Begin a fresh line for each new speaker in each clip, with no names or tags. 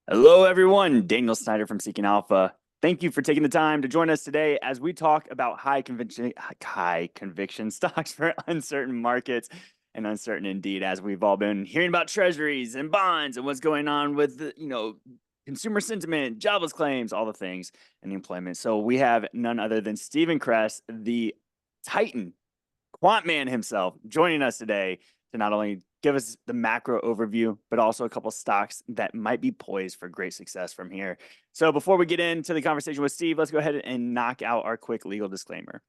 Hello, everyone. Daniel Snyder from Seeking Alpha. Thank you for taking the time to join us today as we talk about high conviction stocks for uncertain markets and uncertain indeed, as we've all been hearing about treasuries and bonds and what's going on with consumer sentiment, jobless claims, all the things, and the employment. So we have none other than Stephen Cress, the Titan Quant man himself, joining us today to not only give us the macro overview, but also a couple stocks that might be poised for great success from here. So before we get into the conversation with Steve, let's go ahead and knock out our quick legal disclaimer.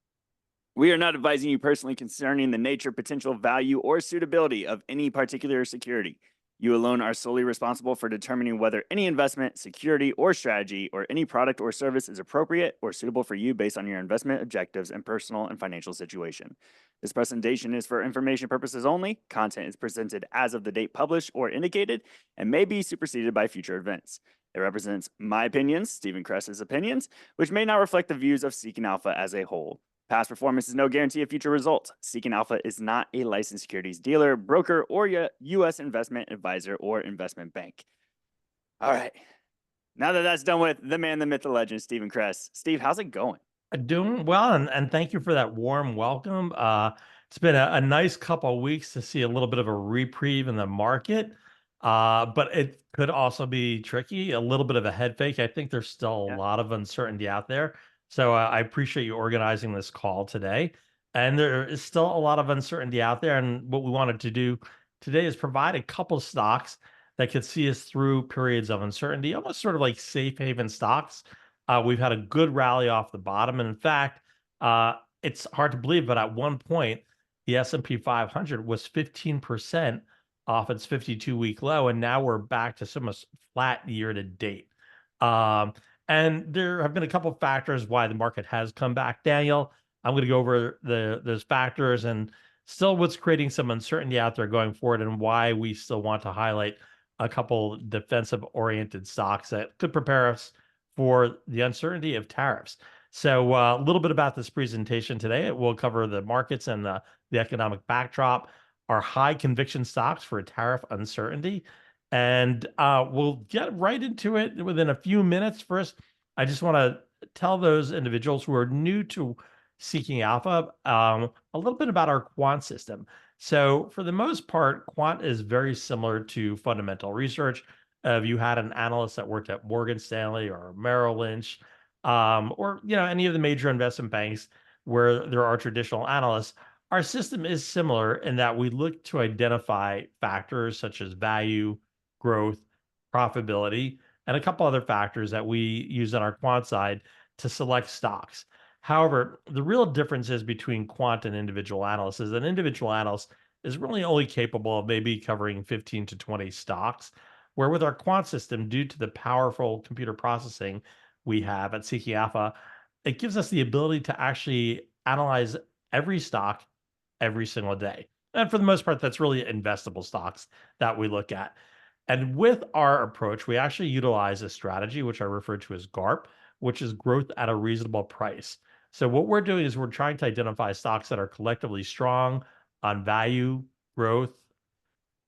We are not advising you personally concerning the nature, potential value, or suitability of any particular security. You alone are solely responsible for determining whether any investment, security, or strategy, or any product or service is appropriate or suitable for you based on your investment objectives and personal and financial situation. This presentation is for information purposes only. Content is presented as of the date published or indicated and may be superseded by future events. It represents my opinions, Stephen Cress's opinions, which may not reflect the views of Seeking Alpha as a whole. Past performance is no guarantee of future results. Seeking Alpha is not a licensed securities dealer, broker, or U.S. investment advisor or investment bank. All right. Now that that's done with the man, the myth, the legend, Stephen Cress. Steve, how's it going?
Doing well, and thank you for that warm welcome. It's been a nice couple of weeks to see a little bit of a reprieve in the market, but it could also be tricky, a little bit of a head fake. I think there's still a
Yeah.
lot of uncertainty out there. So I appreciate you organizing this call today. And there is still a lot of uncertainty out there. And what we wanted to do today is provide a couple stocks that could see us through periods of uncertainty, almost sort of like safe haven stocks. We've had a good rally off the bottom, and in fact, it's hard to believe, but at one point, the S&P 500 was 15% off its 52-week low, and now we're back to almost flat year to date. Um, and there have been a couple of factors why the market has come back. Daniel, I'm going to go over those factors and still what's creating some uncertainty out there going forward, and why we still want to highlight a couple defensive-oriented stocks that could prepare us for the uncertainty of tariffs. So a little bit about this presentation today. We'll cover the markets and the economic backdrop, our high conviction stocks for tariff uncertainty, and we'll get right into it within a few minutes. First, I just want to tell those individuals who are new to Seeking Alpha a little bit about our quant system. So for the most part, quant is very similar to fundamental research. If you had an analyst that worked at Morgan Stanley or Merrill Lynch, or any of the major investment banks where there are traditional analysts, our system is similar in that we look to identify factors such as value, growth, profitability, and a couple other factors that we use on our quant side to select stocks. However, the real difference is between quant and individual analysts is an individual analyst is really only capable of maybe covering 15 to 20 stocks, where with our quant system, due to the powerful computer processing we have at Seeking Alpha, it gives us the ability to actually analyze every stock every single day. And for the most part, that's really investable stocks that we look at. And with our approach, we actually utilize a strategy, which I refer to as GARP, which is growth at a reasonable price. So what we're doing is we're trying to identify stocks that are collectively strong on value, growth,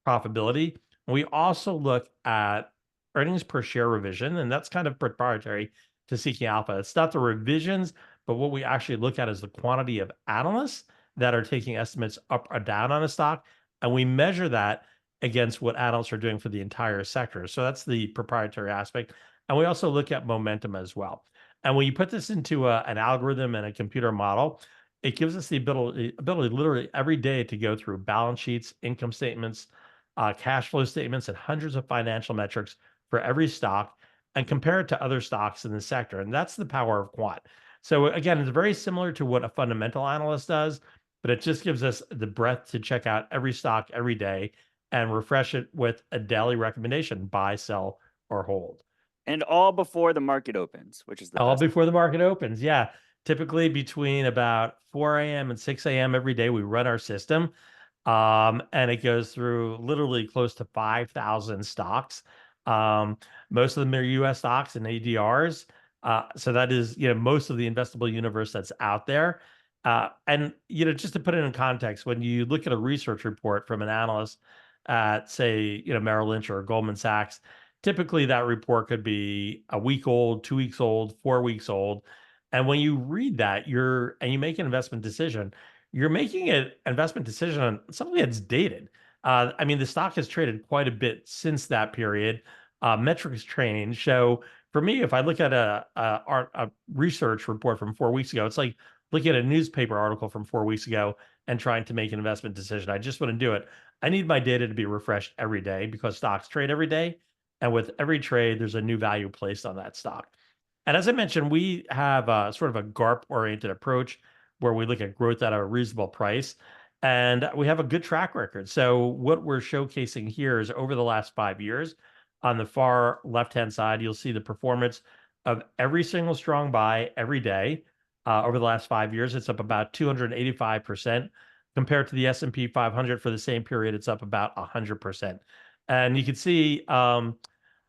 profitability. We also look at earnings per share revision, and that's kind of proprietary to Seeking Alpha. It's not the revisions, but what we actually look at is the quantity of analysts that are taking estimates up or down on a stock, and we measure that against what analysts are doing for the entire sector. So that's the proprietary aspect. And we also look at momentum as well. And when you put this into an algorithm and a computer model, it gives us the ability literally every day to go through balance sheets, income statements, cash flow statements, and hundreds of financial metrics for every stock and compare it to other stocks in the sector. And that's the power of quant. So again, it's very similar to what a fundamental analyst does, but it just gives us the breadth to check out every stock every day and refresh it with a daily recommendation: buy, sell, or hold.
And all before the market opens, which is the
All
best.
before the market opens. Yeah. Typically between about 4 a.m. and 6 a.m. every day, we run our system. And it goes through literally close to 5,000 stocks. Um, Most of them are US stocks and ADRs. So that is, most of the investable universe that's out there. And, just to put it in context, when you look at a research report from an analyst at, say, Merrill Lynch or Goldman Sachs, typically that report could be a week old, 2 weeks old, 4 weeks old. And when you read that, you make an investment decision, you're making an investment decision on something that's dated. I mean, the stock has traded quite a bit since that period. Metrics change. So for me, if I look at a research report from 4 weeks ago, it's like looking at a newspaper article from 4 weeks ago and trying to make an investment decision. I just wouldn't do it. I need my data to be refreshed every day because stocks trade every day. And with every trade, there's a new value placed on that stock. And as I mentioned, we have sort of a GARP oriented approach where we look at growth at a reasonable price. And we have a good track record. So, what we're showcasing here is over the last 5 years, on the far left hand side, you'll see the performance of every single strong buy every day. Over the last 5 years, it's up about 285%. Compared to the S&P 500 for the same period, it's up about 100%. And you can see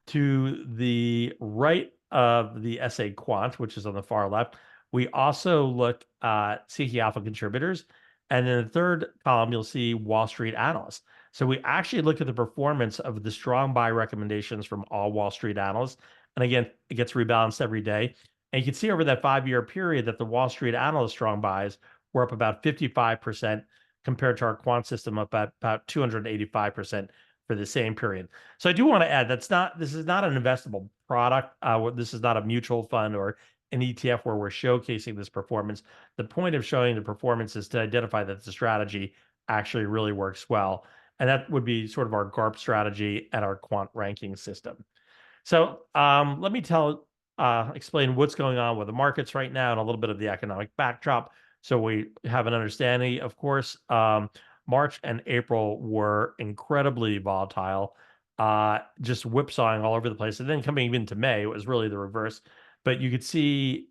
to the right of the SA Quant, which is on the far left, we also look at CT Alpha contributors. And in the third column, you'll see Wall Street analysts. So we actually look at the performance of the strong buy recommendations from all Wall Street analysts. And again, it gets rebalanced every day. And you can see over that 5 year period that the Wall Street analyst strong buys were up about 55% compared to our quant system up at about 285% for the same period. So I do want to add this is not an investable product. This is not a mutual fund or an ETF where we're showcasing this performance. The point of showing the performance is to identify that the strategy actually really works well. And that would be sort of our GARP strategy and our quant ranking system. So let me explain what's going on with the markets right now and a little bit of the economic backdrop. So we have an understanding, of course. March and April were incredibly volatile, just whipsawing all over the place. And then coming into May, it was really the reverse. But you could see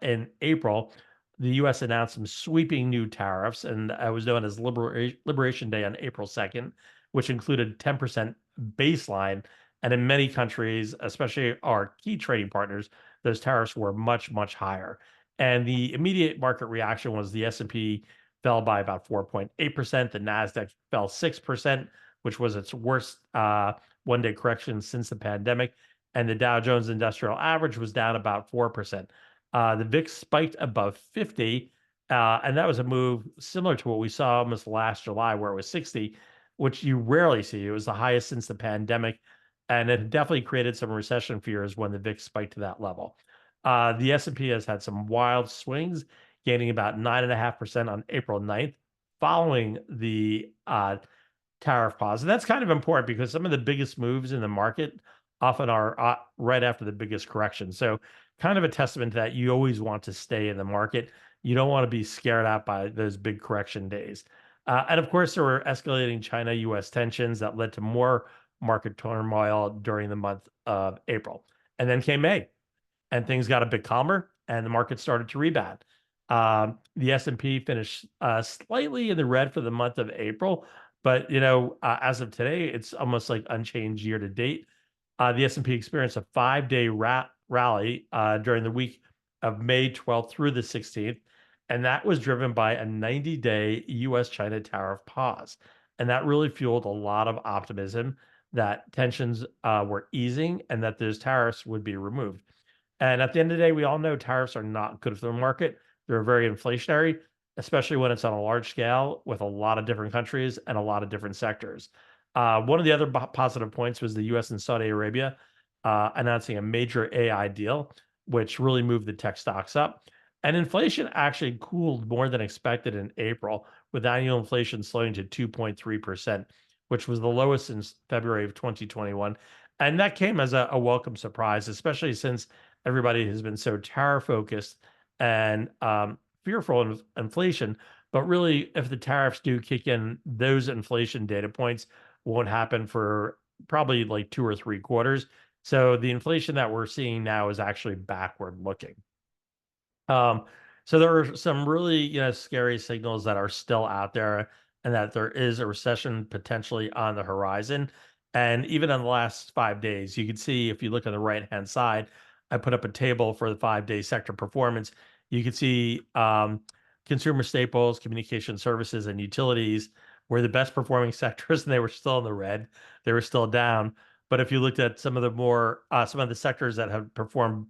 in April, the U.S. announced some sweeping new tariffs, and it was known as Liberation Day on April 2nd, which included 10% baseline. And in many countries, especially our key trading partners, those tariffs were much, much higher. And the immediate market reaction was the S&P fell by about 4.8%. The NASDAQ fell 6%, which was its worst one-day correction since the pandemic. And the Dow Jones Industrial Average was down about 4%. The VIX spiked above 50, and that was a move similar to what we saw almost last July, where it was 60, which you rarely see. It was the highest since the pandemic, and it definitely created some recession fears when the VIX spiked to that level. The S&P has had some wild swings, gaining about 9.5% on April 9th, following the tariff pause. And that's kind of important because some of the biggest moves in the market often are right after the biggest correction. So kind of a testament to that. You always want to stay in the market. You don't want to be scared out by those big correction days. And of course, there were escalating China-US tensions that led to more market turmoil during the month of April. And then came May, and things got a bit calmer, and the market started to rebound. The S&P finished slightly in the red for the month of April, but as of today, it's almost like unchanged year to date. The S&P experienced a 5-day rally during the week of May 12th through the 16th, and that was driven by a 90-day U.S.-China tariff pause. And that really fueled a lot of optimism that tensions were easing and that those tariffs would be removed. And at the end of the day, we all know tariffs are not good for the market. They're very inflationary, especially when it's on a large scale with a lot of different countries and a lot of different sectors. One of the other positive points was the U.S. and Saudi Arabia announcing a major AI deal, which really moved the tech stocks up. And inflation actually cooled more than expected in April, with annual inflation slowing to 2.3%, which was the lowest since February of 2021. And that came as a welcome surprise, especially since everybody has been so tariff focused and fearful of inflation. But really, if the tariffs do kick in, those inflation data points won't happen for probably like 2 or 3 quarters. So the inflation that we're seeing now is actually backward looking. So there are some really, scary signals that are still out there, and that there is a recession potentially on the horizon. And even in the last 5 days, you can see if you look on the right hand side, I put up a table for the 5-day sector performance. You can see consumer staples, communication services, and utilities were the best performing sectors, and they were still in the red. They were still down. But if you looked at some of the sectors that have performed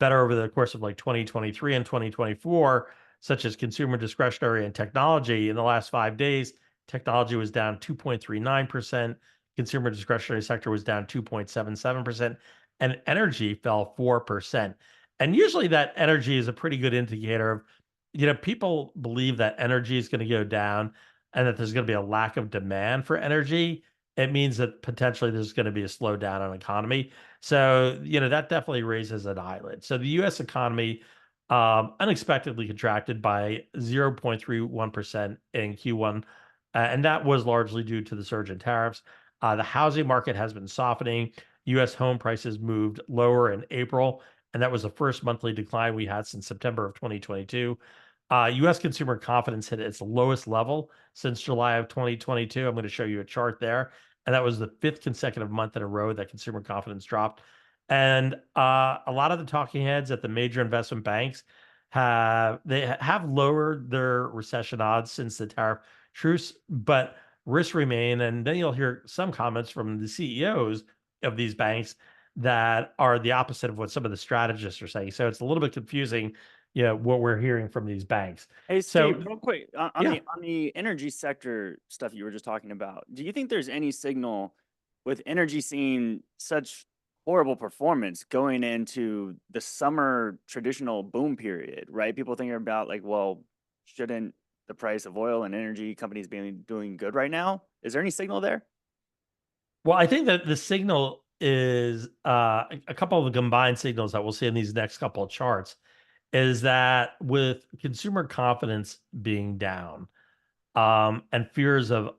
better over the course of like 2023 and 2024, such as consumer discretionary and technology, in the last 5 days, technology was down 2.39%, consumer discretionary sector was down 2.77%, and energy fell 4%. And usually that energy is a pretty good indicator of, people believe that energy is going to go down and that there's going to be a lack of demand for energy. It means that potentially there's going to be a slowdown on economy. So, that definitely raises an eyelid. So the US economy unexpectedly contracted by 0.31% in Q1. And that was largely due to the surge in tariffs. The housing market has been softening. US home prices moved lower in April, and that was the first monthly decline we had since September of 2022. US consumer confidence hit its lowest level since July of 2022. I'm going to show you a chart there. And that was the fifth consecutive month in a row that consumer confidence dropped. And a lot of the talking heads at the major investment banks have lowered their recession odds since the tariff truce, but risks remain. And then you'll hear some comments from the CEOs of these banks that are the opposite of what some of the strategists are saying. So it's a little bit confusing, what we're hearing from these banks.
Hey,
So
Steve, real quick on
yeah.
the energy sector stuff you were just talking about. Do you think there's any signal with energy seeing such horrible performance going into the summer traditional boom period, right? People thinking about like, well, shouldn't the price of oil and energy companies be doing good right now? Is there any signal there?
Well, I think that the signal is a couple of the combined signals that we'll see in these next couple of charts is that with consumer confidence being down, and fears of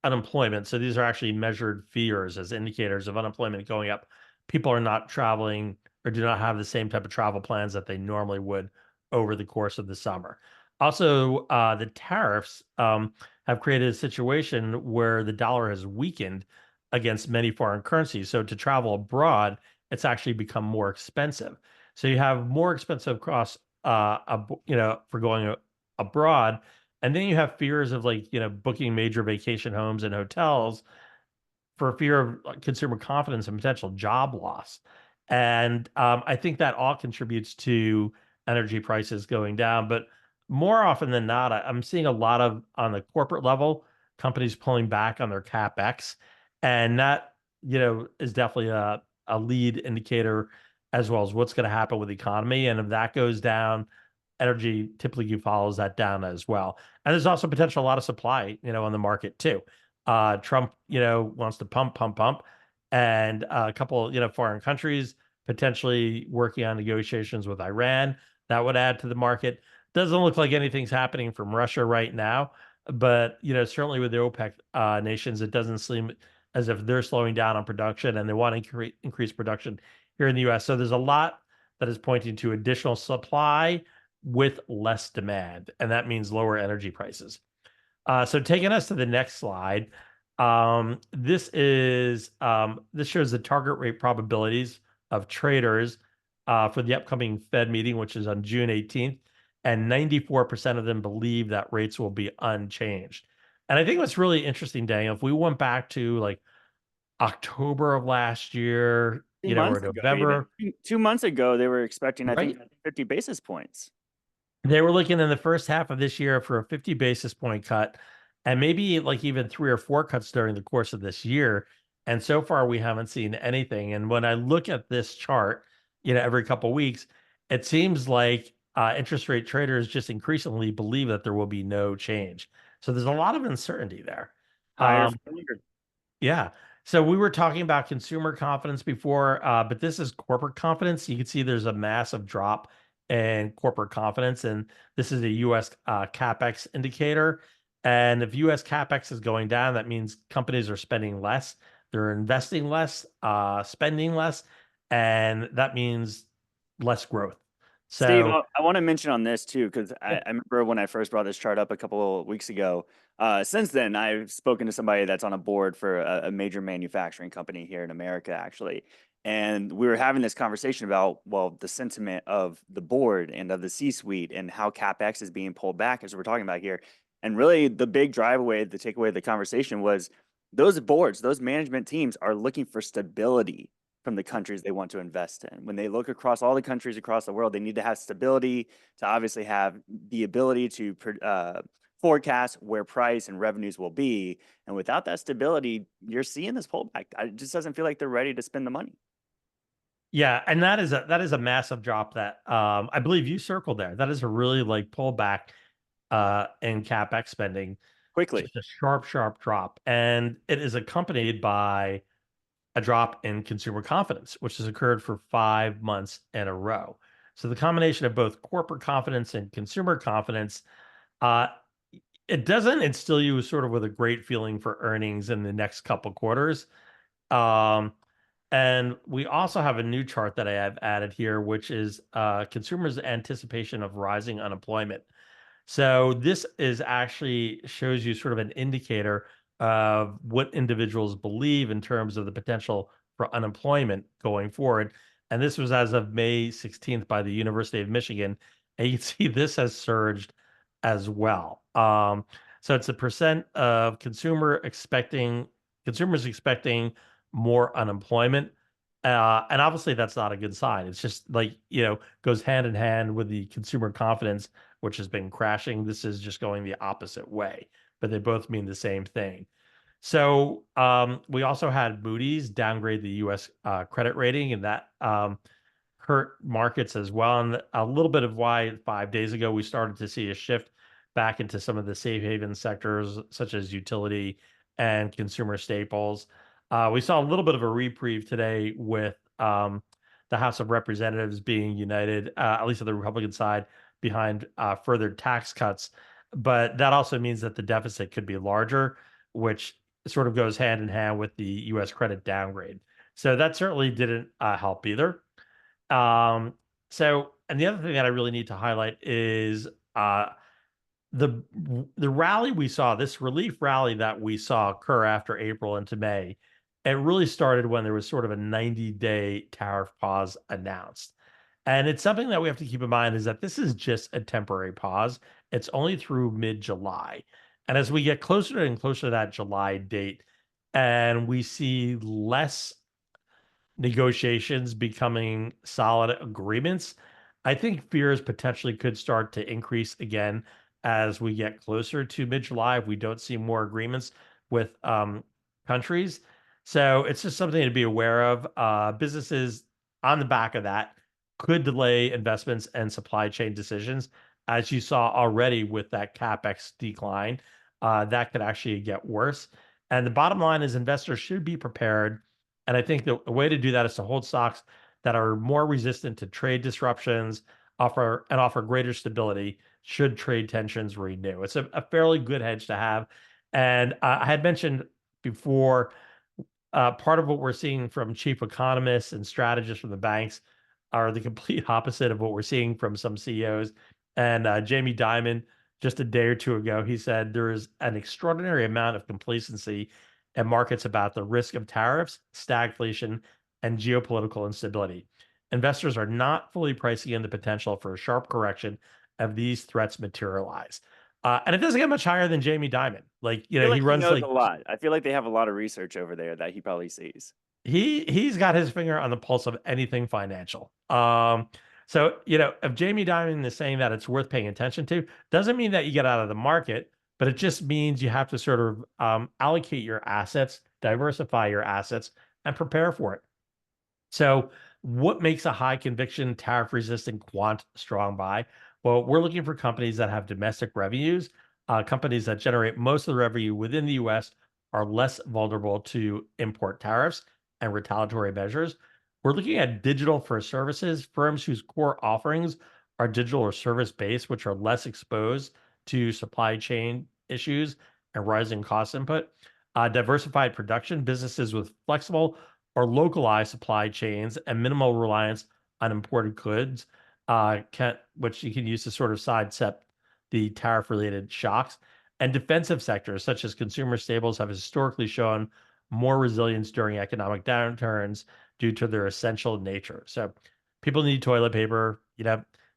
unemployment. So these are actually measured fears as indicators of unemployment going up. People are not traveling or do not have the same type of travel plans that they normally would over the course of the summer. Also, the tariffs have created a situation where the dollar has weakened against many foreign currencies. So to travel abroad, it's actually become more expensive. So you have more expensive costs, for going abroad, and then you have fears of like, booking major vacation homes and hotels for fear of consumer confidence and potential job loss. And I think that all contributes to energy prices going down. But more often than not, I'm seeing a lot of on the corporate level, companies pulling back on their capex. And that, is definitely a lead indicator as well as what's going to happen with the economy. And if that goes down, energy typically follows that down as well. And there's also potential a lot of supply, on the market too. Trump, wants to pump, and a couple, foreign countries potentially working on negotiations with Iran that would add to the market. Doesn't look like anything's happening from Russia right now, but certainly with the OPEC nations, it doesn't seem as if they're slowing down on production and they want to increase production here in the U.S. So there's a lot that is pointing to additional supply with less demand, and that means lower energy prices. So taking us to the next slide, this shows the target rate probabilities of traders for the upcoming Fed meeting, which is on June 18th, and 94% of them believe that rates will be unchanged. And I think what's really interesting, Daniel, if we went back to like October of last year,
Two
or
months ago, even
November,
2 months ago, they were expecting, I think,
right?
50 basis points.
They were looking in the first half of this year for a 50 basis point cut and maybe like even three or four cuts during the course of this year. And so far, we haven't seen anything. And when I look at this chart, every couple weeks, it seems like interest rate traders just increasingly believe that there will be no change. So there's a lot of uncertainty there.
Higher
Um,
for longer.
yeah. So we were talking about consumer confidence before, but this is corporate confidence. You can see there's a massive drop in corporate confidence, and this is a U.S. CapEx indicator. And if U.S. CapEx is going down, that means companies are spending less, they're investing less, spending less, and that means less growth.
Steve,
So
I want to mention on this too, because
yeah,
I remember when I first brought this chart up a couple of weeks ago. Since then, I've spoken to somebody that's on a board for a major manufacturing company here in America, actually. And we were having this conversation about, well, the sentiment of the board and of the C-suite and how CapEx is being pulled back, as we're talking about here. And really, the big drive away, the takeaway of the conversation was those boards, those management teams are looking for stability from the countries they want to invest in. When they look across all the countries across the world, they need to have stability to obviously have the ability to forecast where price and revenues will be. And without that stability, you're seeing this pullback. It just doesn't feel like they're ready to spend the money
Yeah, and that is a massive drop that I believe you circled there. That is a really like pullback in CapEx spending,
quickly.
just a sharp, sharp drop. And it is accompanied by a drop in consumer confidence, which has occurred for 5 months in a row. So the combination of both corporate confidence and consumer confidence, uh, it doesn't instill you sort of with a great feeling for earnings in the next couple quarters. Um, and we also have a new chart that I have added here, which is consumers' anticipation of rising unemployment. So this is actually shows you sort of an indicator of what individuals believe in terms of the potential for unemployment going forward. And this was as of May 16th by the University of Michigan. And you can see this has surged as well. So it's a percent of consumers expecting more unemployment. And obviously that's not a good sign. It's just like, goes hand in hand with the consumer confidence which has been crashing. This is just going the opposite way, but they both mean the same thing. So we also had Moody's downgrade the U.S. Credit rating, and that hurt markets as well. And a little bit of why 5 days ago we started to see a shift back into some of the safe haven sectors, such as utility and consumer staples. We saw a little bit of a reprieve today with the House of Representatives being united, at least on the Republican side, behind further tax cuts. But that also means that the deficit could be larger, which sort of goes hand in hand with the U.S. credit downgrade. So that certainly didn't help either. Um, and the other thing that I really need to highlight is the the rally we saw, this relief rally that we saw occur after April into May. It really started when there was sort of a 90-day tariff pause announced. And it's something that we have to keep in mind is that this is just a temporary pause. It's only through mid-July. And as we get closer and closer to that July date, and we see less negotiations becoming solid agreements, I think fears potentially could start to increase again as we get closer to mid July if we don't see more agreements with countries. So it's just something to be aware of. Businesses on the back of that could delay investments and supply chain decisions, as you saw already with that capex decline. That could actually get worse. And the bottom line is investors should be prepared, and I think the way to do that is to hold stocks that are more resistant to trade disruptions, offer greater stability should trade tensions renew. It's a fairly good hedge to have. And I had mentioned before, part of what we're seeing from chief economists and strategists from the banks are the complete opposite of what we're seeing from some CEOs. And Jamie Dimon, just a day or two ago, he said there is an extraordinary amount of complacency in markets about the risk of tariffs, stagflation, and geopolitical instability. Investors are not fully pricing in the potential for a sharp correction if these threats materialize. And it doesn't get much higher than Jamie Dimon. Like,
I feel
he
like he
runs
knows a
like
lot. I feel like they have a lot of research over there that he probably sees.
he's got his finger on the pulse of anything financial. So if Jamie Dimon is saying that it's worth paying attention to, doesn't mean that you get out of the market, but it just means you have to sort of allocate your assets, diversify your assets, and prepare for it. So, what makes a high conviction tariff resistant quant strong buy? Well, we're looking for companies that have domestic revenues. Companies that generate most of the revenue within the US are less vulnerable to import tariffs and retaliatory measures. We're looking at digital first services, firms whose core offerings are digital or service based, which are less exposed to supply chain issues and rising cost input. Diversified production, businesses with flexible or localized supply chains and minimal reliance on imported goods, which you can use to sort of sidestep the tariff related shocks. And defensive sectors such as consumer staples have historically shown more resilience during economic downturns due to their essential nature. So people need toilet paper,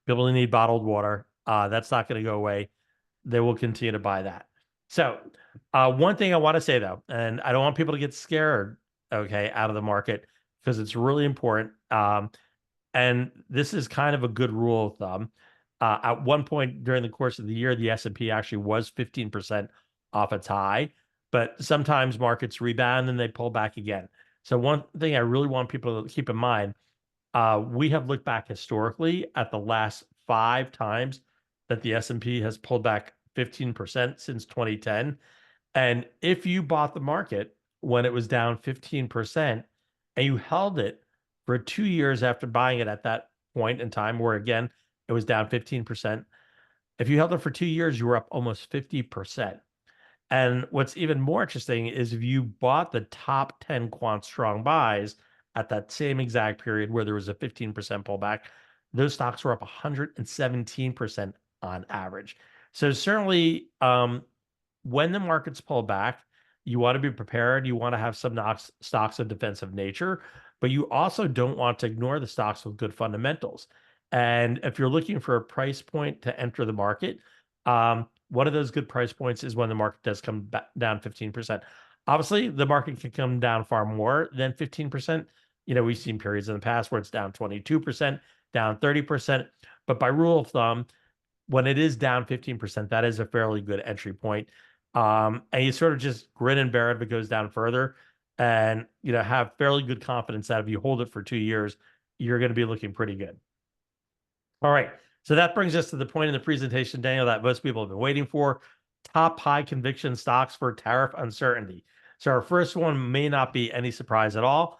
people need bottled water. That's not going to go away. They will continue to buy that. So, one thing I want to say though, and I don't want people to get scared, okay, out of the market because it's really important. And this is kind of a good rule of thumb. At one point during the course of the year, the S&P actually was 15% off its high, but sometimes markets rebound and they pull back again. So one thing I really want people to keep in mind, we have looked back historically at the last 5 times that the S&P has pulled back 15% since 2010. And if you bought the market when it was down 15% and you held it for 2 years after buying it at that point in time, where again, it was down 15%, if you held it for 2 years, you were up almost 50%. And what's even more interesting is if you bought the top 10 quant strong buys at that same exact period where there was a 15% pullback, those stocks were up 117% on average. So certainly, when the markets pull back, you want to be prepared. You want to have some stocks of defensive nature, but you also don't want to ignore the stocks with good fundamentals. And if you're looking for a price point to enter the market, one of those good price points is when the market does come back down 15%. Obviously, the market can come down far more than 15%. We've seen periods in the past where it's down 22%, down 30%. But by rule of thumb, when it is down 15%, that is a fairly good entry point. And you sort of just grin and bear it if it goes down further, and have fairly good confidence that if you hold it for 2 years, you're going to be looking pretty good. All right. So that brings us to the point in the presentation, Daniel, that most people have been waiting for: top high conviction stocks for tariff uncertainty. So our first one may not be any surprise at all.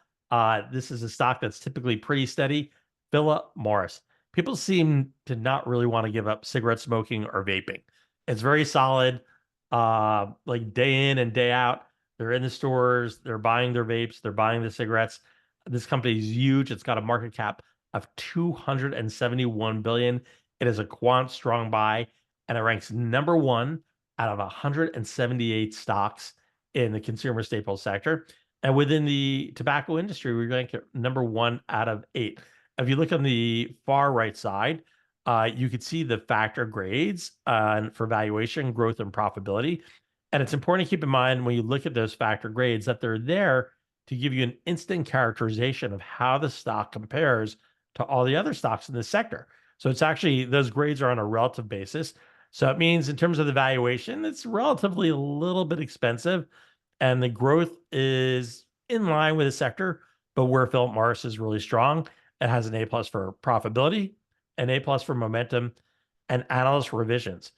This is a stock that's typically pretty steady: Philip Morris. People seem to not really want to give up cigarette smoking or vaping. It's very solid, like day in and day out. They're in the stores, they're buying their vapes, they're buying the cigarettes. This company is huge. It's got a market cap of 271 billion. It is a quant strong buy, and it ranks number one out of 178 stocks in the consumer staples sector. And within the tobacco industry, we rank it number one out of 8. If you look on the far right side, you could see the factor grades for valuation, growth, and profitability. And it's important to keep in mind when you look at those factor grades that they're there to give you an instant characterization of how the stock compares to all the other stocks in this sector. So it's actually, those grades are on a relative basis. So it means in terms of the valuation, it's relatively a little bit expensive, and the growth is in line with the sector. But where Philip Morris is really strong, it has an A plus for profitability, an A plus for momentum, and analyst revisions.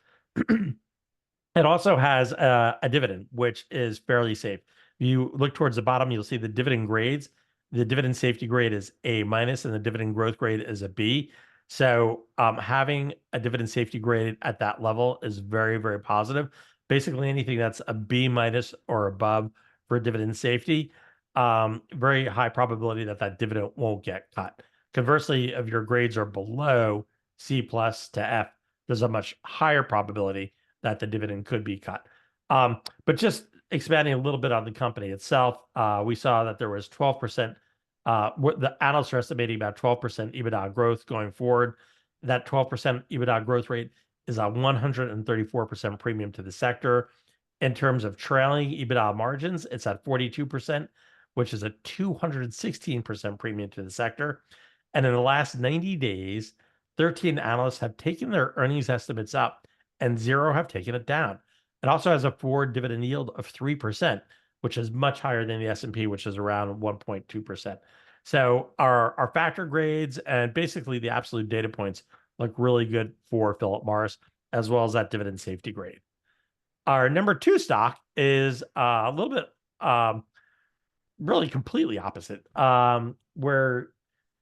It also has a dividend, which is fairly safe. If you look towards the bottom, you'll see the dividend grades. The dividend safety grade is A minus, and the dividend growth grade is a B. So having a dividend safety grade at that level is very, very positive. Basically, anything that's a B minus or above for dividend safety, very high probability that that dividend won't get cut. Conversely, if your grades are below C plus to F, there's a much higher probability that the dividend could be cut. But just expanding a little bit on the company itself, we saw that there was 12%. The analysts are estimating about 12% EBITDA growth going forward. That 12% EBITDA growth rate is a 134% premium to the sector. In terms of trailing EBITDA margins, it's at 42%, which is a 216% premium to the sector. And in the last 90 days, 13 analysts have taken their earnings estimates up and 0 have taken it down. It also has a forward dividend yield of 3%, which is much higher than the S&P, which is around 1.2%. So our factor grades and basically the absolute data points look really good for Philip Morris, as well as that dividend safety grade. Our number 2 stock is a little bit really completely opposite, where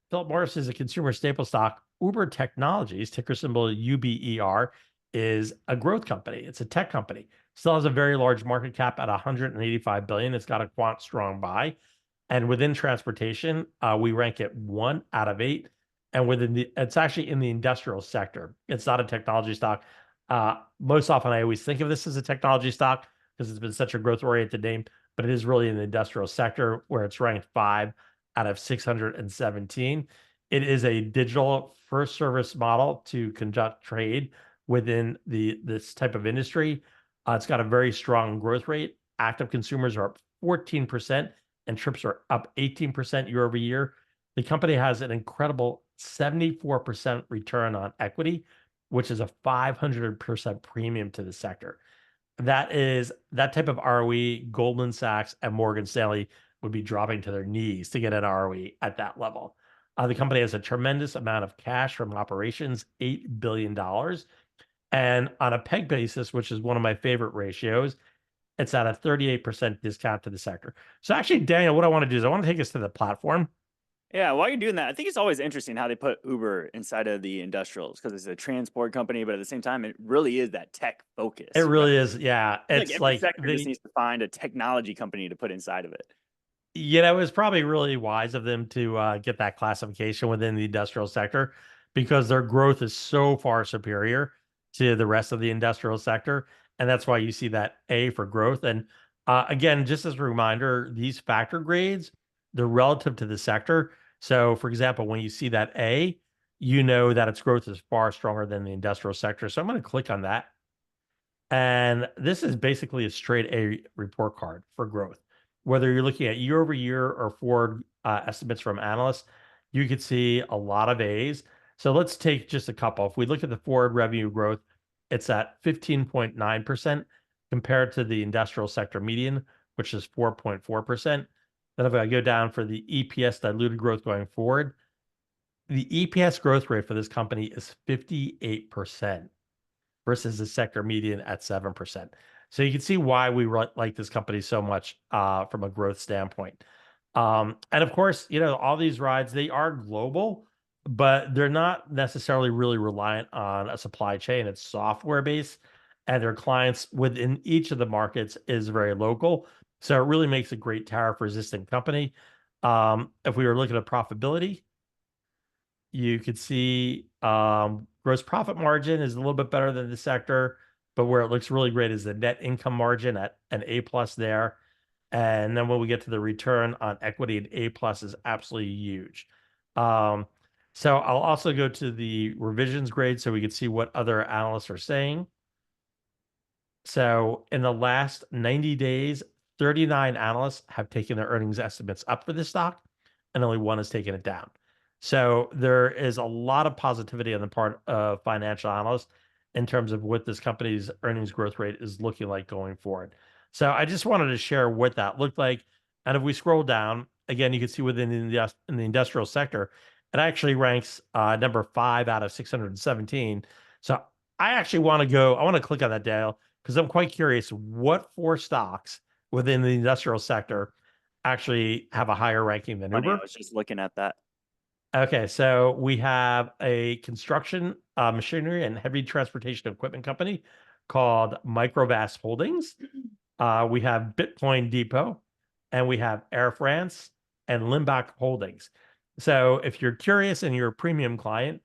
Philip Morris is a consumer staple stock. Uber Technologies, ticker symbol UBER, is a growth company. It's a tech company. Still has a very large market cap at 185 billion. It's got a quant strong buy. And within transportation, we rank it 1 out of 8. And it's actually in the industrial sector. It's not a technology stock. Most often, I always think of this as a technology stock because it's been such a growth-oriented name, but it is really in the industrial sector where it's ranked 5 out of 617. It is a digital first service model to conduct trade within this type of industry. It's got a very strong growth rate. Active consumers are up 14%, and trips are up 18% year over year. The company has an incredible 74% return on equity, which is a 500% premium to the sector. That type of ROE. Goldman Sachs and Morgan Stanley would be dropping to their knees to get an ROE at that level. The company has a tremendous amount of cash from operations, $8 billion. And on a PEG basis, which is one of my favorite ratios, it's at a 38% discount to the sector. So actually, Daniel, what I want to do is I want to take us to the platform.
Yeah, while you're doing that, I think it's always interesting how they put Uber inside of the industrials because it's a transport company, but at the same time, it really is that tech
It
focus, right?
really is, yeah.
I feel like
It's
every
like
sector just needs to find a technology company to put inside of it.
it was probably really wise of them to get that classification within the industrial sector because their growth is so far superior to the rest of the industrial sector. And that's why you see that A for growth. And again, just as a reminder, these factor grades, they're relative to the sector. So, for example, when you see that A, you know that its growth is far stronger than the industrial sector. So I'm going to click on that. And this is basically a straight A report card for growth. Whether you're looking at year over year or forward estimates from analysts, you could see a lot of A's. So let's take just a couple. If we look at the forward revenue growth, it's at 15.9% compared to the industrial sector median, which is 4.4%. Then if I go down for the EPS diluted growth going forward, the EPS growth rate for this company is 58% versus the sector median at 7%. So you can see why we like this company so much from a growth standpoint. And of course, all these rides, they are global, but they're not necessarily really reliant on a supply chain. It's software based, and their clients within each of the markets is very local. So it really makes a great tariff resistant company. If we were looking at profitability, you could see gross profit margin is a little bit better than the sector, but where it looks really great is the net income margin at an A plus there. And then when we get to the return on equity, an A plus is absolutely huge. Um, so I'll also go to the revisions grade so we can see what other analysts are saying. So in the last 90 days, 39 analysts have taken their earnings estimates up for this stock, and only one has taken it down. So there is a lot of positivity on the part of financial analysts in terms of what this company's earnings growth rate is looking like going forward. So I just wanted to share what that looked like. And if we scroll down, again, you can see within in the industrial sector, it actually ranks number 5 out of 617. So I actually want to I want to click on that, Dale, because I'm quite curious what 4 stocks within the industrial sector actually have a higher ranking than
Funny, I
Uber.
was just looking at that.
Okay, so we have a construction machinery and heavy transportation equipment company called Microvast Holdings. We have Bitcoin Depot, and we have Air France and Limbach Holdings. So if you're curious and you're a premium client,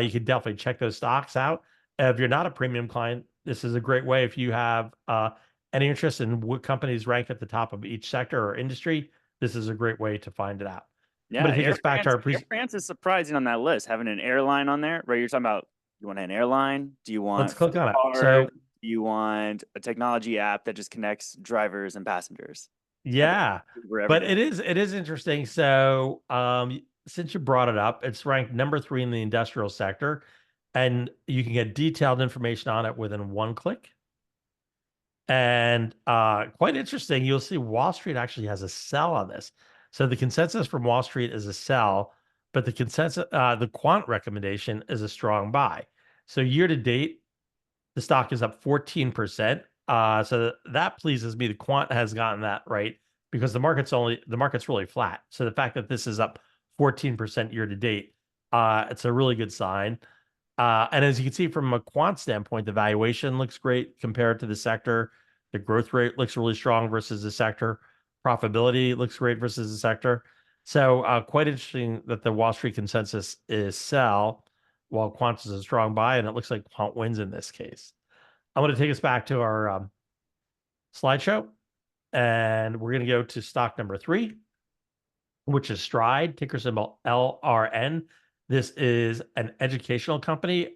you can definitely check those stocks out. If you're not a premium client, this is a great way. If you have any interest in what companies rank at the top of each sector or industry, this is a great way to find it out. I'm
Yeah,
going to take us back to our
Air France is surprising on that list, having an airline on there, right? You're talking about, you want an airline? Do you
Let's
want
click
fuel
on it.
card?
So
Do you want a technology app that just connects drivers and passengers? I think
yeah,
Uber every
but
day.
it is interesting. So since you brought it up, it's ranked number 3 in the industrial sector, and you can get detailed information on it within one click. And quite interesting, you'll see Wall Street actually has a sell on this. So the consensus from Wall Street is a sell, but the quant recommendation is a strong buy. So year to date, the stock is up 14%. So that pleases me. The quant has gotten that right because the market's really flat. So the fact that this is up 14% year to date, it's a really good sign. And as you can see from a quant standpoint, the valuation looks great compared to the sector. The growth rate looks really strong versus the sector. Profitability looks great versus the sector. So quite interesting that the Wall Street consensus is sell, while quant is a strong buy, and it looks like quant wins in this case. I'm going to take us back to our slideshow, and we're going to go to stock number 3, which is Stride, ticker symbol LRN. This is an educational company.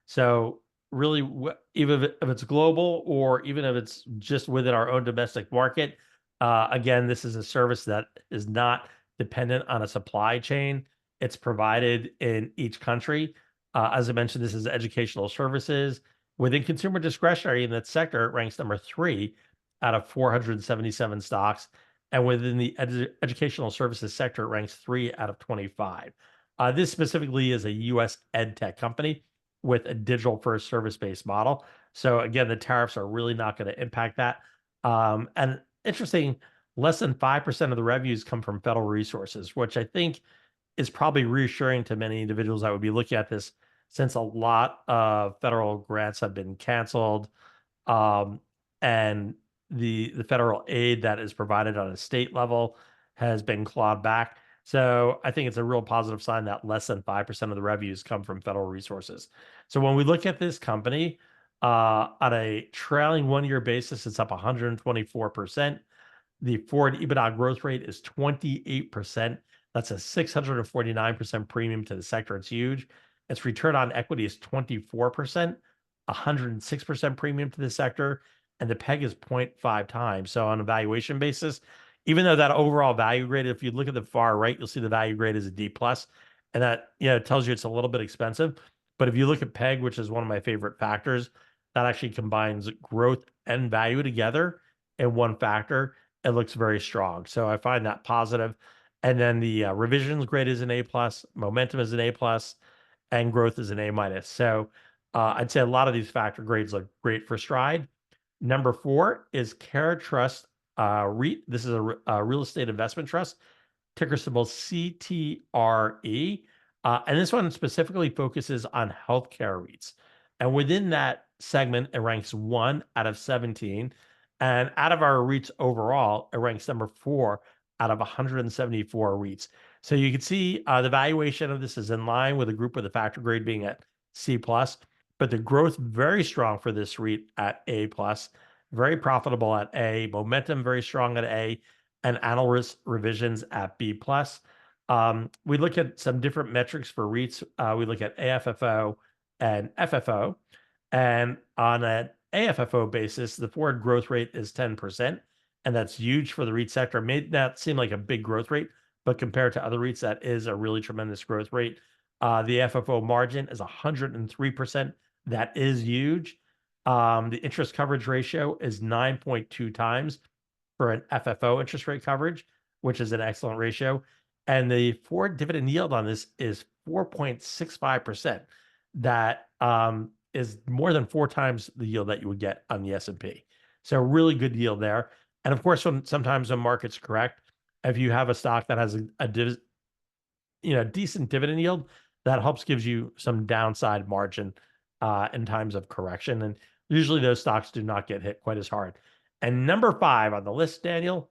So really, even if it's global or even if it's just within our own domestic market. Again, this is a service that is not dependent on a supply chain. It's provided in each country. As I mentioned, this is educational services. Within consumer discretionary in that sector, it ranks number three out of 477 stocks. And within the educational services sector, it ranks three out of 25. This specifically is a US ed tech company with a digital first service based model. So again, the tariffs are really not going to impact that. And interesting, less than 5% of the revenues come from federal resources, which I think is probably reassuring to many individuals that would be looking at this, since a lot of federal grants have been canceled, um, and the federal aid that is provided on a state level has been clawed back. So I think it's a real positive sign that less than 5% of the revenues come from federal resources. So when we look at this company on a trailing 1 year basis, it's up 124%. The forward EBITDA growth rate is 28%. That's a 649% premium to the sector. It's huge. Its return on equity is 24%, 106% premium to the sector, and the PEG is 0.5 times. So on a valuation basis, even though that overall value grade, if you look at the far right, you'll see the value grade is a D plus, and that tells you it's a little bit expensive. But if you look at PEG, which is one of my favorite factors, that actually combines growth and value together in one factor. It looks very strong. So I find that positive. And then the revisions grade is an A plus, momentum is an A plus, and growth is an A minus. So I'd say a lot of these factor grades look great for Stride. Number four is Care Trust REIT. This is a real estate investment trust, ticker symbol CTRE. And this one specifically focuses on healthcare REITs. And within that segment, it ranks 1 out of 17. And out of our REITs overall, it ranks number four out of 174 REITs. So you can see the valuation of this is in line with a group with the factor grade being at C plus, but the growth very strong for this REIT at A plus, very profitable at A, momentum very strong at A, and analyst revisions at B plus. We look at some different metrics for REITs. We look at AFFO and FFO, and on an AFFO basis, the forward growth rate is 10%, and that's huge for the REIT sector. It may not seem like a big growth rate, but compared to other REITs, that is a really tremendous growth rate. The FFO margin is 103%. That is huge. The interest coverage ratio is 9.2 times for an FFO interest rate coverage, which is an excellent ratio. And the forward dividend yield on this is 4.65%. That is more than four times the yield that you would get on the S&P. So really good yield there. And of course, sometimes when market's correct, if you have a stock that has a decent dividend yield, that helps gives you some downside margin in times of correction. And usually those stocks do not get hit quite as hard. And number five on the list, Daniel,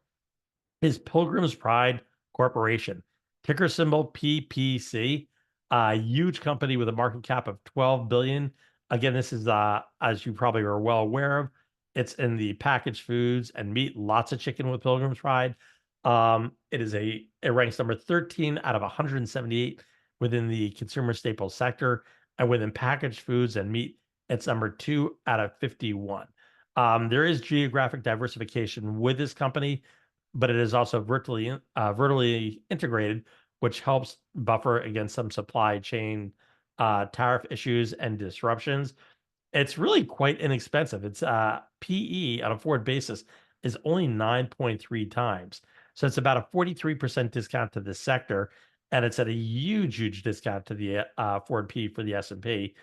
is Pilgrim's Pride Corporation, ticker symbol PPC, a huge company with a market cap of 12 billion. Again, this is as you probably are well aware of, it's in the packaged foods and meat, lots of chicken with Pilgrim's Pride. It ranks number 13 out of 178 within the consumer staples sector, and within packaged foods and meat, it's number 2 out of 51. There is geographic diversification with this company, but it is also vertically integrated, which helps buffer against some supply chain tariff issues and disruptions. It's really quite inexpensive. It's PE on a forward basis is only 9.3 times. So it's about a 43% discount to this sector, and it's at a huge discount to the forward PE for the S&P.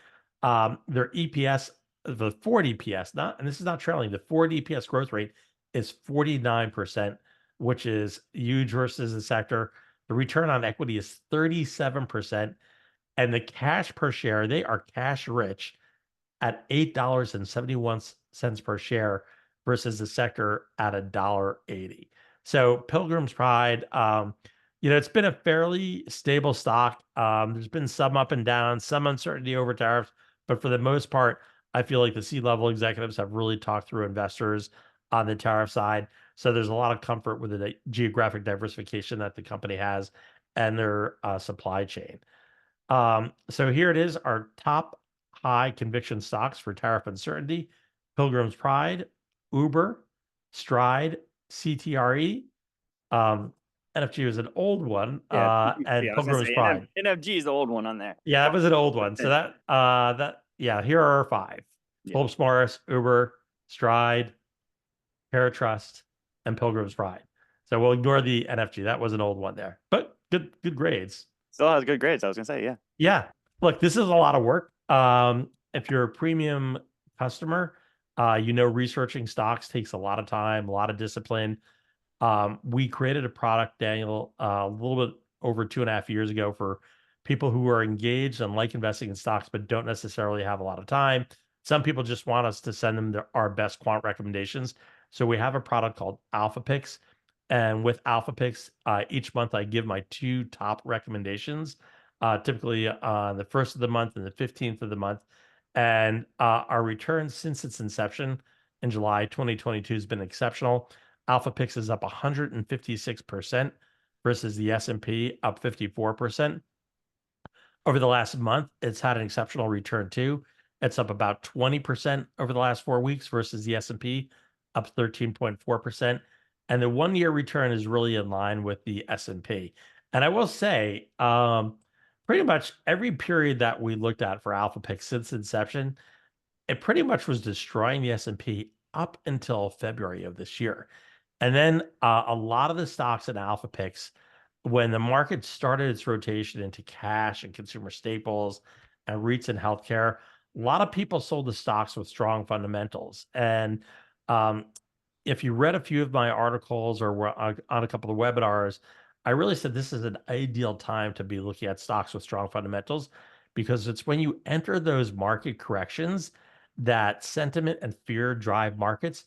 Their EPS, the forward EPS, and this is not trailing, the forward EPS growth rate is 49%, which is huge versus the sector. The return on equity is 37%, and the cash per share, they are cash rich at $8.71 per share versus the sector at $1.80. So Pilgrim's Pride, it's been a fairly stable stock. There's been some up and down, some uncertainty over tariffs, but for the most part, I feel like the C-level executives have really talked through investors on the tariff side. So there's a lot of comfort with the geographic diversification that the company has and their supply chain. So here it is, our top high conviction stocks for tariff uncertainty: Pilgrim's Pride, Uber, Stride, CTRE. Um, NFG was an old one,
Yeah,
and
yeah. I was gonna
Pilgrim's
say
Pride.
NFG is the old one on there.
Yeah, that was an old one. So yeah, here are our five:
Yeah.
Phillips Morris, Uber, Stride, Paratrust, and Pilgrim's Pride. So we'll ignore the NFG. That was an old one there, but good grades.
Still has good grades. I was gonna say, yeah.
Yeah. Look, this is a lot of work. If you're a premium customer, researching stocks takes a lot of time, a lot of discipline. We created a product, Daniel, a little bit over 2.5 years ago for people who are engaged and like investing in stocks, but don't necessarily have a lot of time. Some people just want us to send them our best quant recommendations. So we have a product called Alpha Picks. And with Alpha Picks, each month I give my two top recommendations, typically on the first of the month and the 15th of the month. And our return since its inception in July 2022 has been exceptional. Alpha Pix is up 156% versus the S&P up 54%. Over the last month, it's had an exceptional return too. It's up about 20% over the last 4 weeks versus the S&P up 13.4%. And the 1-year return is really in line with the S&P. And I will say, pretty much every period that we looked at for Alpha Pix since inception, it pretty much was destroying the S&P up until February of this year. And then a lot of the stocks in Alpha Picks, when the market started its rotation into cash and consumer staples and REITs and healthcare, a lot of people sold the stocks with strong fundamentals. And um, if you read a few of my articles or were on a couple of webinars, I really said this is an ideal time to be looking at stocks with strong fundamentals, because it's when you enter those market corrections that sentiment and fear drive markets,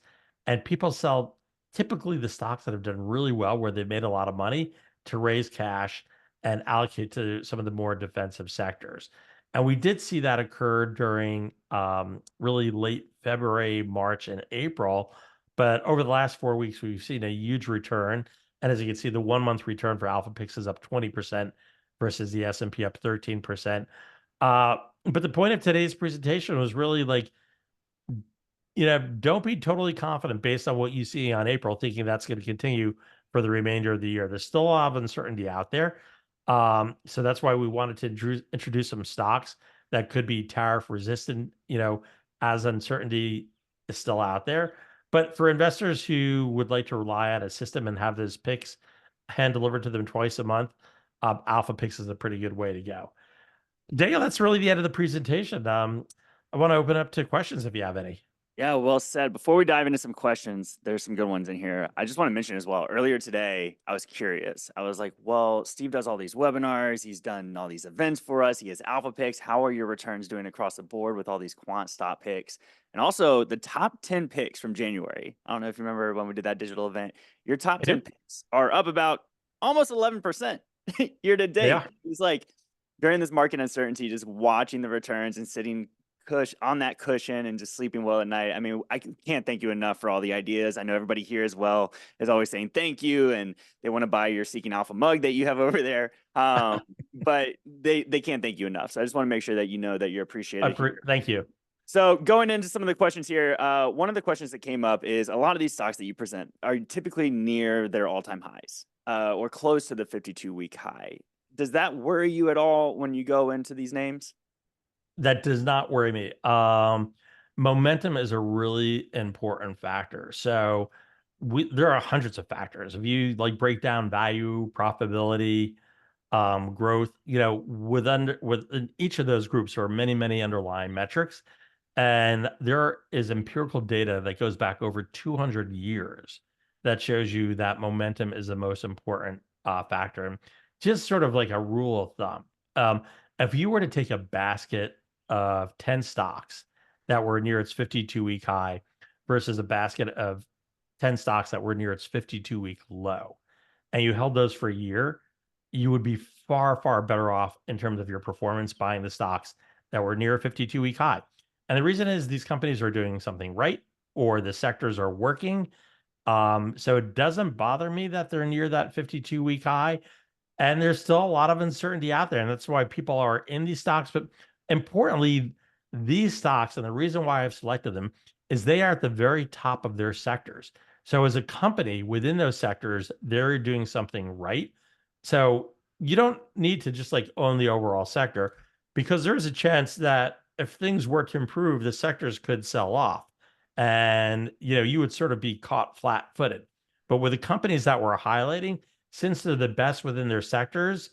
and people sell typically the stocks that have done really well, where they've made a lot of money, to raise cash and allocate to some of the more defensive sectors. And we did see that occur during really late February, March, and April. But over the last 4 weeks, we've seen a huge return. And as you can see, the 1 month return for Alpha Pix is up 20% versus the S&P up 13%. But the point of today's presentation was really like, don't be totally confident based on what you see on April, thinking that's going to continue for the remainder of the year. There's still a lot of uncertainty out there. So that's why we wanted to introduce some stocks that could be tariff resistant, as uncertainty is still out there. But for investors who would like to rely on a system and have those picks hand delivered to them twice a month, Alpha Picks is a pretty good way to go. Daniel, that's really the end of the presentation. I want to open up to questions if you have any.
Yeah, well said. Before we dive into some questions, there's some good ones in here. I just want to mention as well, earlier today, I was curious. I was like, well, Steve does all these webinars. He's done all these events for us. He has Alpha Picks. How are your returns doing across the board with all these quant stop picks? And also the top 10 picks from January. I don't know if you remember when we did that digital event. Your top 10 picks are up about almost 11% year to date. It's like during this market uncertainty, just watching the returns and sitting on that cushion and just sleeping well at night. I mean, I can't thank you enough for all the ideas. I know everybody here as well is always saying thank you, and they want to buy your Seeking Alpha mug that you have over there. But they can't thank you enough. So I just want to make sure that you know that you're appreciated.
Thank you.
So going into some of the questions here, one of the questions that came up is a lot of these stocks that you present are typically near their all-time highs or close to the 52-week high. Does that worry you at all when you go into these names?
That does not worry me. Momentum is a really important factor. So there are hundreds of factors. If you break down value, profitability, growth, within each of those groups, there are many underlying metrics. And there is empirical data that goes back over 200 years that shows you that momentum is the most important factor. And just sort of like a rule of thumb, if you were to take a basket of 10 stocks that were near its 52-week high versus a basket of 10 stocks that were near its 52-week low, and you held those for a year, you would be far better off in terms of your performance buying the stocks that were near a 52-week high. And the reason is these companies are doing something right, or the sectors are working. So it doesn't bother me that they're near that 52-week high. And there's still a lot of uncertainty out there. And that's why people are in these stocks. But importantly, these stocks, and the reason why I've selected them is they are at the very top of their sectors. So as a company within those sectors, they're doing something right. So you don't need to just like own the overall sector because there's a chance that if things were to improve, the sectors could sell off and you would sort of be caught flat-footed. But with the companies that we're highlighting, since they're the best within their sectors,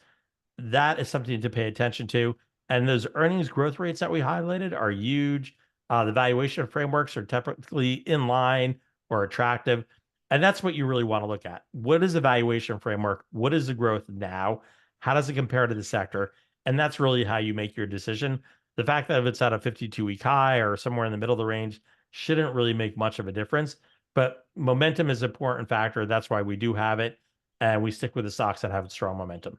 that is something to pay attention to. And those earnings growth rates that we highlighted are huge. The valuation frameworks are typically in line or attractive. And that's what you really want to look at. What is the valuation framework? What is the growth now? How does it compare to the sector? And that's really how you make your decision. The fact that if it's at a 52-week high or somewhere in the middle of the range shouldn't really make much of a difference. But momentum is an important factor. That's why we do have it. And we stick with the stocks that have strong momentum.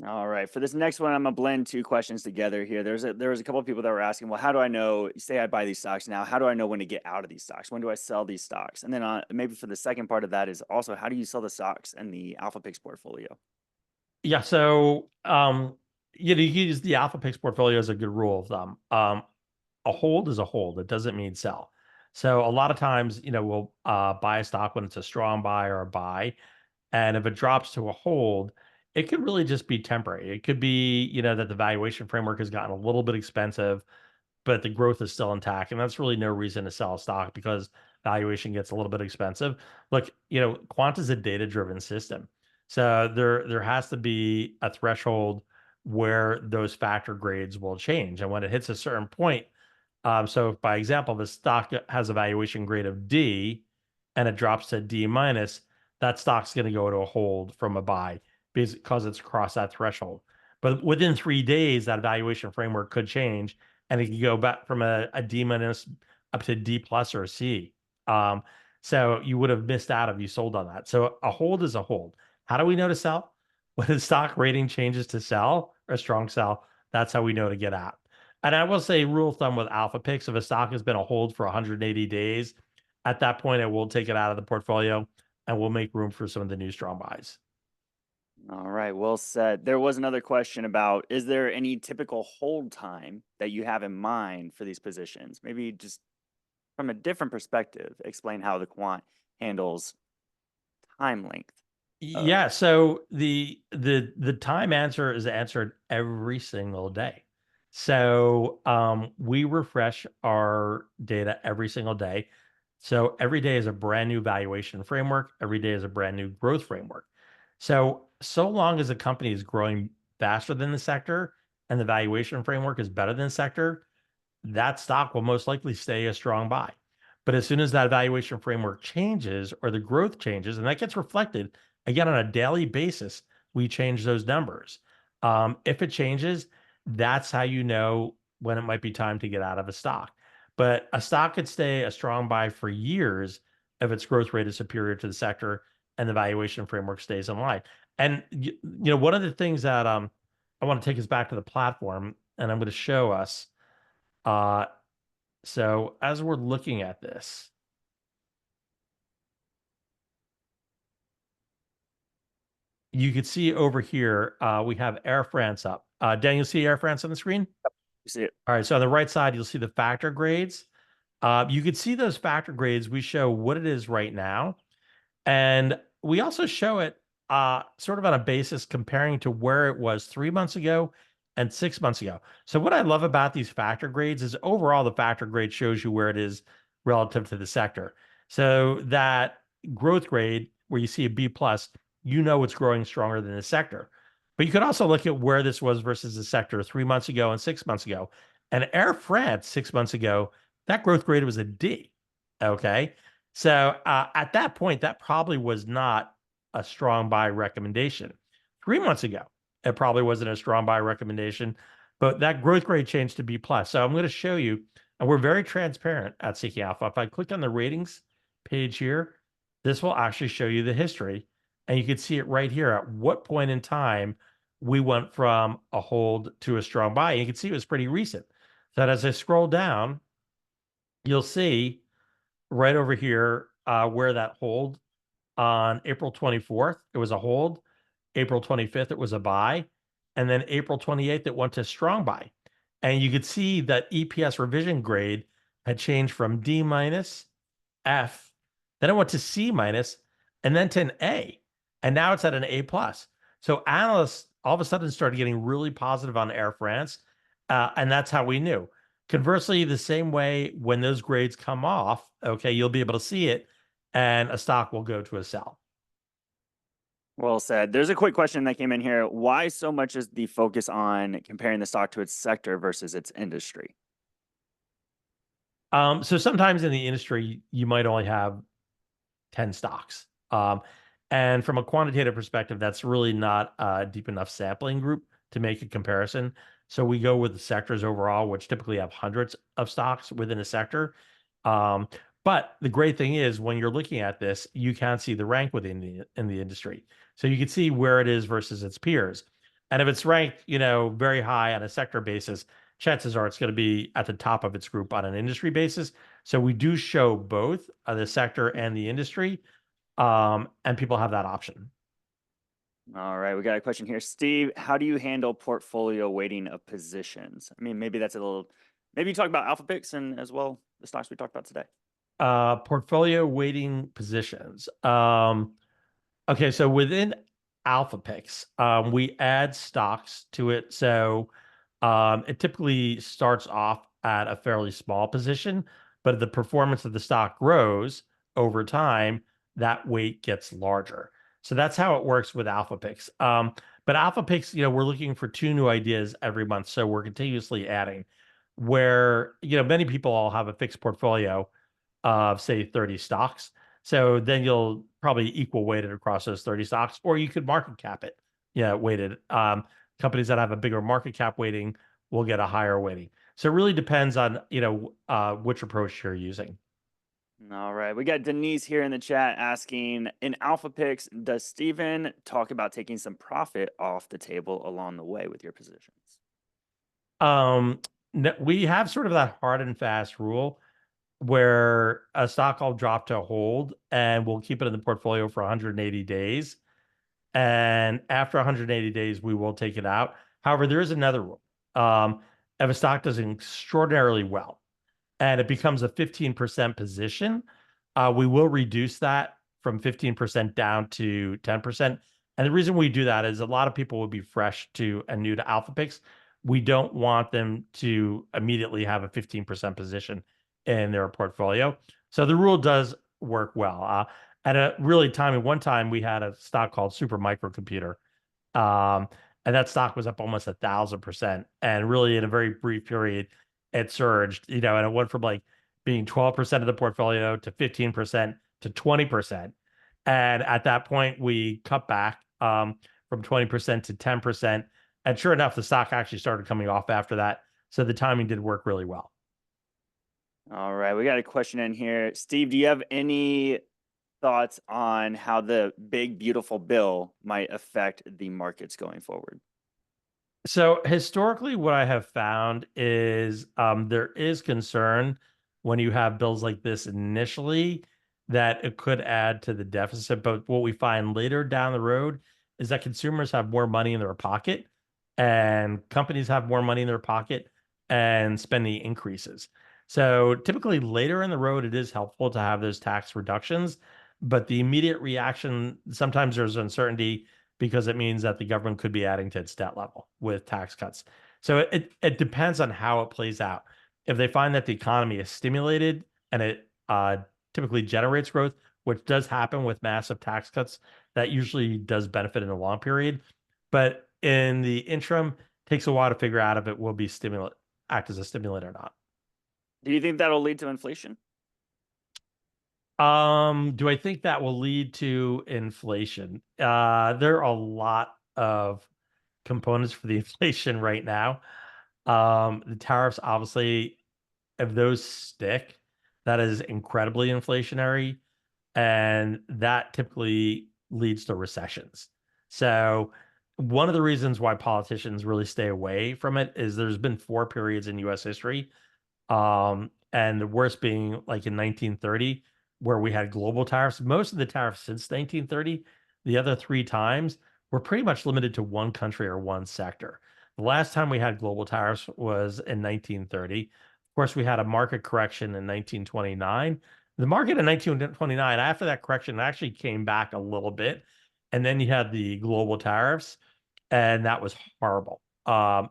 All right. For this next one, I'm gonna blend two questions together here. There was a couple of people that were asking, well, how do I know? Say I buy these stocks now. How do I know when to get out of these stocks? When do I sell these stocks? And then maybe for the second part of that is also how do you sell the stocks in the Alpha Pix portfolio?
Yeah, so you use the Alpha Pix portfolio as a good rule of thumb. A hold is a hold. It doesn't mean sell. So a lot of times, we'll buy a stock when it's a strong buy or a buy, and if it drops to a hold, it could really just be temporary. It could be, that the valuation framework has gotten a little bit expensive, but the growth is still intact. And that's really no reason to sell a stock because valuation gets a little bit expensive. Look, Quant is a data-driven system. So there has to be a threshold where those factor grades will change. And when it hits a certain point, so if, by example, the stock has a valuation grade of D and it drops to D minus, that stock's going to go to a hold from a buy because it's across that threshold. But within 3 days, that valuation framework could change and it could go back from a D minus up to D plus or a C. Um, so you would have missed out if you sold on that. So a hold is a hold. How do we know to sell? When the stock rating changes to sell or strong sell, that's how we know to get out. And I will say, rule of thumb with Alpha Picks, if a stock has been a hold for 180 days, at that point, it will take it out of the portfolio and we'll make room for some of the new strong buys.
All right, well said. There was another question about, is there any typical hold time that you have in mind for these positions? Maybe just from a different perspective, explain how the quant handles time length.
Yeah, so the time answer is answered every single day. So we refresh our data every single day. So every day is a brand new valuation framework. Every day is a brand new growth framework. So long as a company is growing faster than the sector and the valuation framework is better than the sector, that stock will most likely stay a strong buy. But as soon as that valuation framework changes or the growth changes, and that gets reflected again on a daily basis, we change those numbers. If it changes, that's how you know when it might be time to get out of a stock. But a stock could stay a strong buy for years if its growth rate is superior to the sector and the valuation framework stays in line. And one of the things that I want to take us back to the platform, and I'm going to show us. Uh, so as we're looking at this, you could see over here, we have Air France up. Daniel, see Air France on the screen?
You see it?
All right, so on the right side, you'll see the factor grades. You could see those factor grades. We show what it is right now. And we also show it sort of on a basis comparing to where it was 3 months ago and 6 months ago. So what I love about these factor grades is overall the factor grade shows you where it is relative to the sector. So that growth grade where you see a B plus, it's growing stronger than the sector. But you could also look at where this was versus the sector 3 months ago and 6 months ago. And Air France 6 months ago, that growth grade was a D. Okay. So at that point, that probably was not a strong buy recommendation. 3 months ago, it probably wasn't a strong buy recommendation, but that growth grade changed to B plus. So I'm going to show you, and we're very transparent at Seeking Alpha. If I click on the ratings page here, this will actually show you the history, and you can see it right here at what point in time we went from a hold to a strong buy. And you can see it was pretty recent. So as I scroll down, you'll see right over here where that hold on April 24th, it was a hold. April 25th, it was a buy. And then April 28th, it went to strong buy. And you could see that EPS revision grade had changed from D minus, F, then it went to C minus, and then to an A. And now it's at an A plus. So analysts all of a sudden started getting really positive on Air France. And that's how we knew. Conversely, the same way when those grades come off, okay, you'll be able to see it and a stock will go to a sell.
Well said. There's a quick question that came in here. Why so much is the focus on comparing the stock to its sector versus its industry?
So sometimes in the industry, you might only have 10 stocks. And from a quantitative perspective, that's really not a deep enough sampling group to make a comparison. So we go with the sectors overall, which typically have hundreds of stocks within a sector. Um, but the great thing is when you're looking at this, you can see the rank within the industry. So you can see where it is versus its peers. And if it's ranked, very high on a sector basis, chances are it's going to be at the top of its group on an industry basis. So we do show both the sector and the industry, and people have that option.
All right, we got a question here. Steve, how do you handle portfolio weighting of positions? I mean, maybe that's a little, maybe you talk about alpha picks and as well the stocks we talked about today.
Portfolio weighting positions. Okay, so within Alpha Picks, we add stocks to it. So it typically starts off at a fairly small position, but if the performance of the stock grows over time, that weight gets larger. So that's how it works with Alpha Picks. But Alpha Picks, we're looking for two new ideas every month. So we're continuously adding where, many people all have a fixed portfolio of say 30 stocks. So then you'll probably equal weighted across those 30 stocks, or you could market cap it. Yeah, weighted. Companies that have a bigger market cap weighting will get a higher weighting. So it really depends on, which approach you're using.
All right, we got Denise here in the chat asking, in alpha picks, does Steven talk about taking some profit off the table along the way with your positions?
We have sort of that hard and fast rule where a stock will drop to hold and we'll keep it in the portfolio for 180 days. And after 180 days, we will take it out. However, there is another rule. If a stock does extraordinarily well and it becomes a 15% position, we will reduce that from 15% down to 10%. And the reason we do that is a lot of people will be fresh to and new to Alpha Picks. We don't want them to immediately have a 15% position in their portfolio. So the rule does work well. At a really timing, one time we had a stock called Super Microcomputer. Um, and that stock was up almost 1,000%. And really in a very brief period, it surged, and it went from like being 12% of the portfolio to 15% to 20%. And at that point, we cut back from 20% to 10%. And sure enough, the stock actually started coming off after that. So the timing did work really well.
All right, we got a question in here. Steve, do you have any thoughts on how the big, beautiful bill might affect the markets going forward?
So historically, what I have found is there is concern when you have bills like this initially that it could add to the deficit. But what we find later down the road is that consumers have more money in their pocket and companies have more money in their pocket and spending increases. So typically later in the road, it is helpful to have those tax reductions. But the immediate reaction, sometimes there's uncertainty because it means that the government could be adding to its debt level with tax cuts. So it depends on how it plays out. If they find that the economy is stimulated and it typically generates growth, which does happen with massive tax cuts, that usually does benefit in a long period. But in the interim, takes a while to figure out if it will be act as a stimulant or not.
Do you think that'll lead to inflation?
Do I think that will lead to inflation? There are a lot of components for the inflation right now. The tariffs, obviously, if those stick, that is incredibly inflationary, and that typically leads to recessions. So, one of the reasons why politicians really stay away from it is there's been four periods in U.S. history, and the worst being like in 1930, where we had global tariffs. Most of the tariffs since 1930, the other three times, were pretty much limited to one country or one sector. The last time we had global tariffs was in 1930. Of course, we had a market correction in 1929. The market in 1929, after that correction, actually came back a little bit. And then you had the global tariffs, and that was horrible.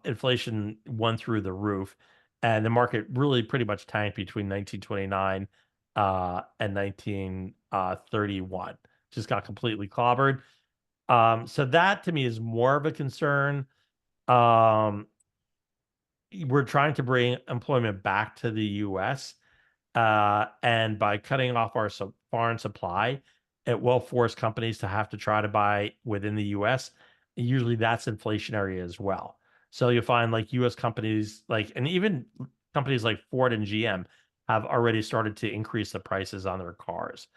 Inflation went through the roof, and the market really pretty much tanked between 1929 and 1931. Just got completely clobbered. So that to me is more of a concern. Um, we're trying to bring employment back to the US. And by cutting off our foreign supply, it will force companies to have to try to buy within the US. Usually that's inflationary as well. So you'll find like US companies, like, and even companies like Ford and GM have already started to increase the prices on their cars.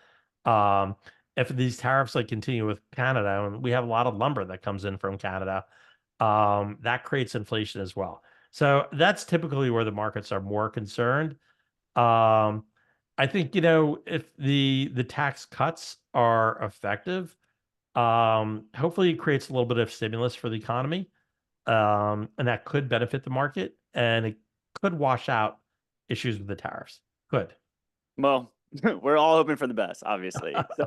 Um, if these tariffs like continue with Canada, and we have a lot of lumber that comes in from Canada, that creates inflation as well. So that's typically where the markets are more concerned. Um, I think, if the tax cuts are effective, hopefully it creates a little bit of stimulus for the economy, and that could benefit the market, and it could wash out issues with the tariffs. Could.
Well, we're all hoping for the best, obviously. So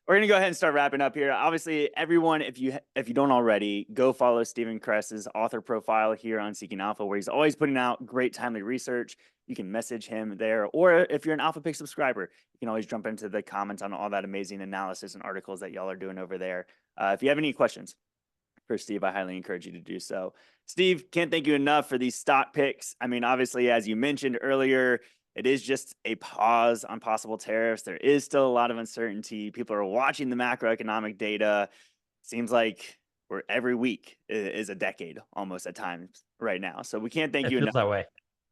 we're gonna go ahead and start wrapping up here. Obviously, everyone, if you don't already, go follow Stephen Cress's author profile here on Seeking Alpha, where he's always putting out great timely research. You can message him there, or if you're an Alpha Pick subscriber, you can always jump into the comments on all that amazing analysis and articles that y'all are doing over there. If you have any questions for Steve, I highly encourage you to do so. Steve, can't thank you enough for these stock picks. I mean, obviously, as you mentioned earlier, it is just a pause on possible tariffs. There is still a lot of uncertainty. People are watching the macroeconomic data. Seems like we're every week is a decade almost at times right now. So we can't thank
It
you
feels
enough.
that way.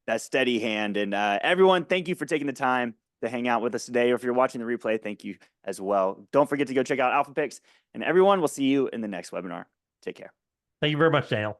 That steady hand. And everyone, thank you for taking the time to hang out with us today. Or if you're watching the replay, thank you as well. Don't forget to go check out Alpha Picks. And everyone, we'll see you in the next webinar. Take care.
Thank you very much, Daniel.